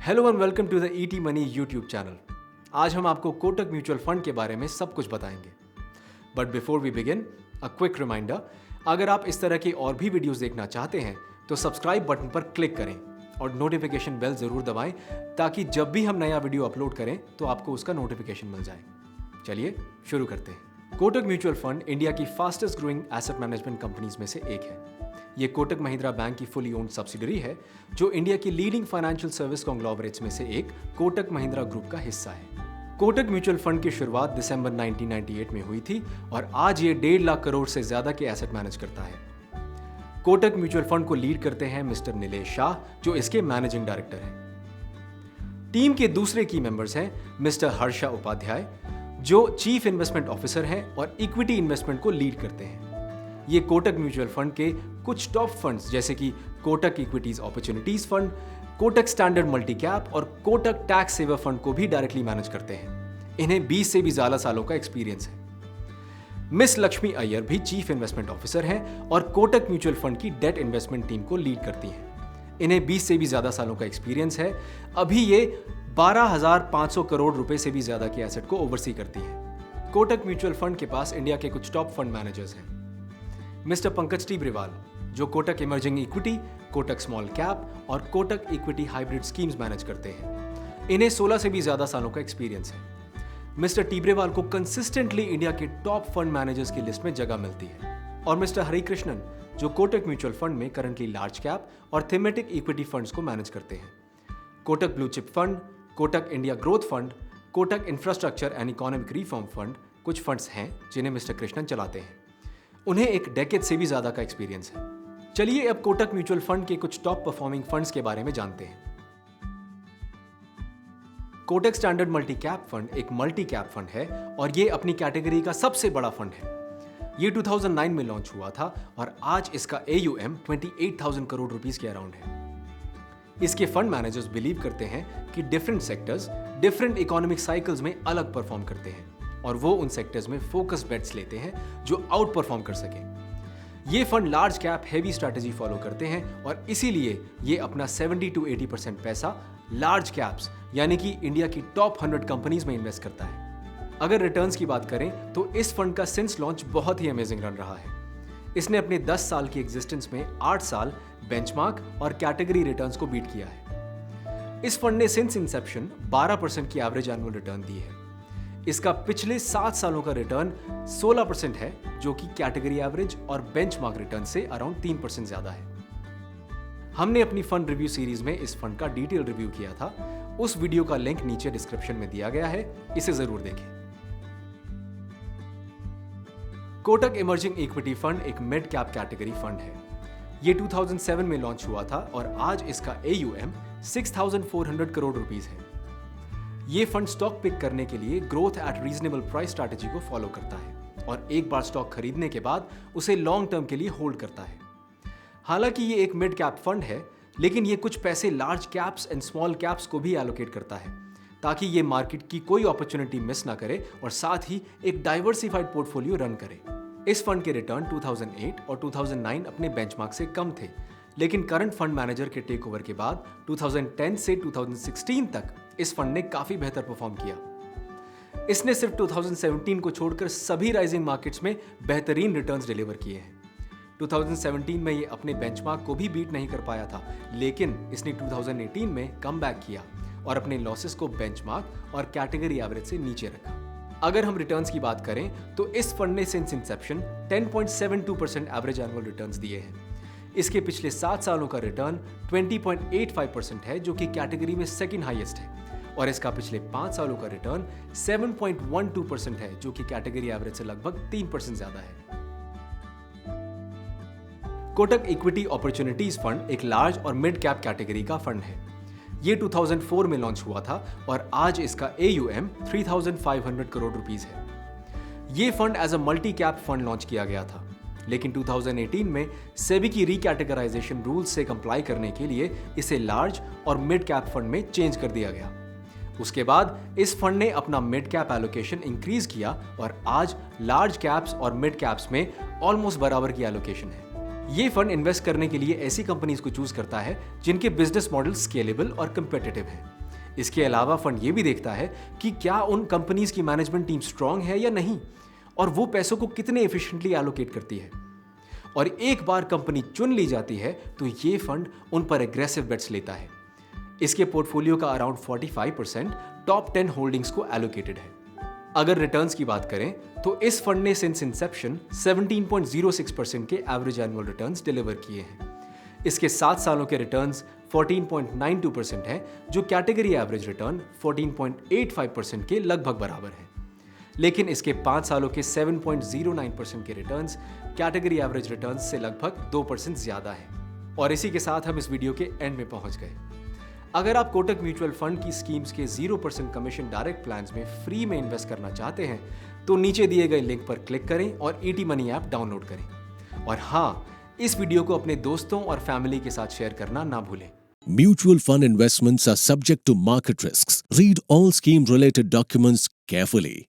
Hello and welcome to the ET Money YouTube channel. आज हम आपको कोटक म्यूचुअल फंड के बारे में सब कुछ बताएंगे। But before we begin, a quick reminder, अगर आप इस तरह के और भी वीडियोस देखना चाहते हैं तो सब्सक्राइब बटन पर क्लिक करें और नोटिफिकेशन बेल जरूर दबाएं ताकि जब भी हम नया वीडियो अपलोड करें तो आपको उसका नोटिफिकेशन मिल जाए। चलिए शुरू करते हैं। कोटक म्यूचुअल फंड इंडिया की fastest growing asset management companies में से एक है। ये कोटक महिंद्रा बैंक की फुली ओन्ड सब्सिडरी है जो इंडिया की लीडिंग फाइनेंशियल सर्विस कॉन्ग्लोमरेट्स में से एक कोटक महिंद्रा ग्रुप का हिस्सा है। कोटक म्यूचुअल फंड की शुरुआत दिसंबर 1998 में हुई थी और आज ये 1.5 लाख करोड़ से ज्यादा के एसेट मैनेज करता है। कोटक म्यूचुअल फंड को लीड करते हैं मिस्टर नीलेश शाह जो इसके मैनेजिंग डायरेक्टर हैं। टीम के दूसरे की मेंबर्स हैं मिस्टर हर्षा उपाध्याय जो चीफ इन्वेस्टमेंट ऑफिसर हैं और इक्विटी इन्वेस्टमेंट को लीड करते हैं। ये कोटक म्यूचुअल फंड के कुछ टॉप फंड्स जैसे कि Kotak equities opportunities fund, Kotak standard multi cap और कोटक टैक्स सेवर फंड को भी डायरेक्टली मैनेज करते हैं। इन्हें 20 से भी ज्यादा सालों का एक्सपीरियंस है। मिस लक्ष्मी अय्यर भी चीफ इन्वेस्टमेंट ऑफिसर हैं और कोटक म्यूचुअल फंड की डेट इन्वेस्टमेंट टीम को लीड करती हैं। इन्हें 20 से भी ज्यादा सालों का एक्सपीरियंस है। अभी ये 12,500 करोड़ रुपए से भी ज्यादा के एसेट को ओवरसी करती हैं। कोटक म्यूचुअल फंड के पास इंडिया के कुछ टॉप फंड मैनेजर्स हैं। मिस्टर पंकज टीब्रेवाल जो Kotak emerging equity, Kotak small cap और Kotak equity hybrid schemes manage करते हैं। इन्हें 16 से भी ज्यादा सालों का एक्सपीरियंस है। मिस्टर टीब्रेवाल को कंसिस्टेंटली इंडिया के टॉप फंड मैनेजर्स की लिस्ट में जगह मिलती है। और मिस्टर हरिकृष्णन जो कोटक म्यूचुअल फंड में करंटली लार्ज कैप और थीमेटिक इक्विटी फंड्स को मैनेज करते हैं। Kotak blue chip fund, Kotak India growth fund, Kotak infrastructure and economic reform fund कुछ फंड्स हैं जिन्हें मिस्टर कृष्णन चलाते हैं। उन्हें एक डेकेड से भी ज्यादा का एक्सपीरियंस है। चलिए अब कोटक म्यूचुअल फंड के कुछ टॉप परफॉर्मिंग फंड्स के बारे में जानते हैं। Kotak standard multi cap fund एक मल्टी कैप फंड है और ये अपनी कैटेगरी का सबसे बड़ा फंड है। ये 2009 में लॉन्च हुआ था और आज इसका AUM 28,000 करोड़ रुपीस के अराउंड है। इसके फंड मैनेजर्स बिलीव करते हैं कि different sectors different economic cycles में अलग परफॉर्म करते हैं और वो उन सेक्टर्स में फोकस बेट्स लेते हैं जो आउट परफॉर्म कर सके। ये fund large cap heavy strategy follow करते हैं और इसीलिए ये अपना 70 to 80% पैसा लार्ज कैप्स यानी कि इंडिया की टॉप 100 कंपनीज में इन्वेस्ट करता है। अगर रिटर्न्स की बात करें तो इस फंड का सिंस लॉन्च बहुत ही अमेजिंग रन रहा है। इसने अपने 10 साल की एग्जिस्टेंस में 8 साल बेंचमार्क और कैटेगरी रिटर्न्स को बीट किया है। इस फंड ने सिंस इंसेप्शन 12% की एवरेज एनुअल रिटर्न दी है। इसका पिछले 7 सालों का रिटर्न 16% है जो कि कैटेगरी एवरेज और बेंचमार्क रिटर्न से अराउंड 3% ज्यादा है। हमने अपनी फंड रिव्यू सीरीज में इस फंड का डिटेल रिव्यू किया था। उस वीडियो का लिंक नीचे डिस्क्रिप्शन में दिया गया है, इसे जरूर देखें। कोटक इमर्जिंग इक्विटी फंड एक मिड कैप कैटेगरी फंड है। ये 2007 में लॉन्च हुआ था और आज इसका AUM 6,400 करोड़ रुपीस है। ये फंड स्टॉक पिक करने के लिए growth at reasonable price strategy को फॉलो करता है और एक बार स्टॉक खरीदने के बाद उसे लॉन्ग टर्म के लिए होल्ड करता है। हालांकि ये एक मिड कैप फंड है लेकिन ये कुछ पैसे large caps and small caps को भी एलोकेट करता है ताकि ये मार्केट की कोई अपॉर्चुनिटी मिस ना करे और साथ ही एक डाइवर्सिफाइड पोर्टफोलियो रन करे। इस फंड के रिटर्न 2008 और 2009 अपने बेंचमार्क से कम थे लेकिन करंट फंड मैनेजर के टेक ओवर के बाद 2010 से 2016 तक इस फंड ने काफी बेहतर परफॉर्म किया। इसने सिर्फ 2017 को छोड़कर सभी राइजिंग मार्केट्स में बेहतरीन रिटर्न्स डिलीवर किए हैं। 2017 में ये अपने बेंचमार्क को भी बीट नहीं कर पाया था लेकिन इसने 2018 में कम बैक किया और अपने लॉसेस को बेंचमार्क और कैटेगरी एवरेज से नीचे रखा। अगर हम रिटर्न्स की बात करें तो इस फंड ने since Inception 10.72% average annual returns दिए हैं। इसके पिछले 7 सालों का रिटर्न 20.85% है जो कि कैटेगरी में सेकंड हाईएस्ट है और इसका पिछले 5 सालों का रिटर्न 7.12% है जो कि कैटेगरी एवरेज से लगभग 3% ज्यादा है। कोटक इक्विटी अपॉर्चुनिटीज फंड एक लार्ज और मिड कैप कैटेगरी का फंड है। ये 2004 में लॉन्च हुआ था और आज इसका AUM 3,500 करोड़ रुपीस है। ये fund as a multi cap fund launch किया गया था लेकिन 2018 में सेबी की रिकैटेगराइजेशन रूल्स से कंप्लाई करने के लिए इसे लार्ज और मिड कैप फंड में चेंज कर दिया गया। उसके बाद इस फंड ने अपना मिड कैप एलोकेशन इंक्रीज किया और आज लार्ज कैप्स और मिड कैप्स में ऑलमोस्ट बराबर की एलोकेशन है। ये फंड इन्वेस्ट करने के लिए ऐसी कंपनीज को चूज करता है जिनके बिजनेस मॉडल स्केलेबल और कंपेटिटिव है। इसके अलावा फंड ये भी देखता है कि क्या उन कंपनीज की मैनेजमेंट टीम स्ट्रांग है या नहीं, और वो पैसों को कितने एफिशिएंटली एलोकेट करती है। और एक बार कंपनी चुन ली जाती है तो ये फंड उन पर एग्रेसिव बेट्स लेता है। इसके पोर्टफोलियो का अराउंड 45% टॉप 10 होल्डिंग्स को एलोकेटेड है। अगर रिटर्न्स की बात करें तो इस फंड ने सिंस इंसेप्शन 17.06% के एवरेज एनुअल रिटर्न्स डिलीवर किए हैं। इसके 7 सालों के रिटर्न्स 14.92% है, जो कैटेगरी एवरेज रिटर्न 14.85% के लगभग बराबर है। लेकिन इसके 5 सालों के 7.09% के रिटर्न्स कैटेगरी एवरेज रिटर्न्स से लगभग 2% ज्यादा है। और इसी के साथ हम इस वीडियो के एंड में पहुंच गए। अगर आप कोटक म्यूचुअल फंड की स्कीम्स के 0% कमीशन डायरेक्ट प्लान्स में फ्री में इन्वेस्ट करना चाहते हैं तो नीचे दिए गए लिंक पर क्लिक करें और ईटी मनी ऐप डाउनलोड करें। और हाँ, इस वीडियो को अपने दोस्तों और फैमिली के साथ शेयर करना ना भूलें। Mutual fund investments are subject to market risks. Read all scheme related documents carefully.